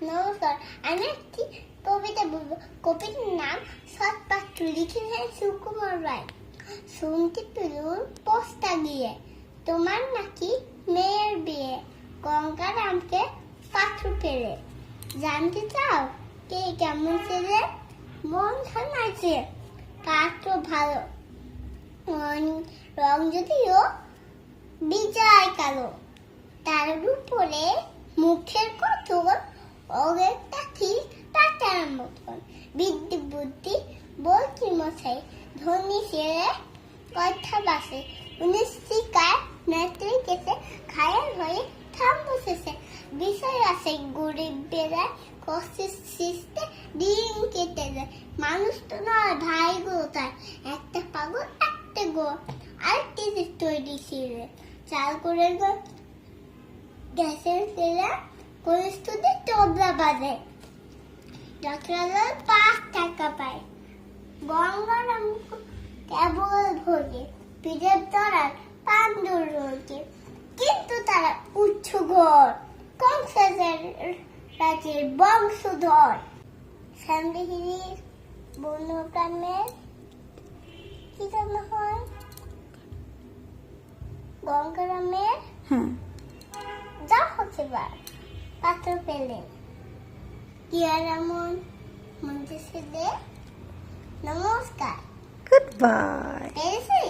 নমস্কার, আমি একটি কবিতা বলবো। কবিতার নাম সৎপাত্র, লিখেছেন সুকুমার রায়। শুনতে পেলুম পোস্তা গিয়ে, তোমার নাকি মেয়ের বিয়ে। গঙ্গারামকে পাত্র পেলে, জানতে চাও কে কেমন ছেলে? মন জানাইছে পাত্র ভালো, রং যদিও বিজয় কালো। তার উপরে মুখের কথন অগেরটা ঠিক টাটার মতন। বিদ্যি বুদ্ধি বলছি মশাই, ধনী ছেলে কথা বাসে। 19 শিকার নেত্রী কেসে, খায়ের হয়ে থাম বসেছে। বিষয় আছে গরিব বেড়ায়, কষ্টের সৃষ্টে দিন কেটে যায়। মানুষ তো নয় ভাই গো তার, একটা পাগল একটা গো। আর টিজির তৈরি ছিলে চাল করে গো গ্যাসের ছেলে, পরিস্থিতি তবলা বাজে। যত্রালাল 5 টাকা পায়, গঙ্গারাম কেবল ভোগে। পিঠের তরার পান্দুর রোগে, কিন্তু তারা উচ্চ ঘর, কংসের রাজের বংশধর। শ্যামলিহিরির বন্যপ্রাণের কি যেন হয়, গঙ্গারামের যা হচ্ছে বার পাত্র পেলেন। কি আর এমন মঞ্চে দে। নমস্কার। Goodbye. পেয়েছি।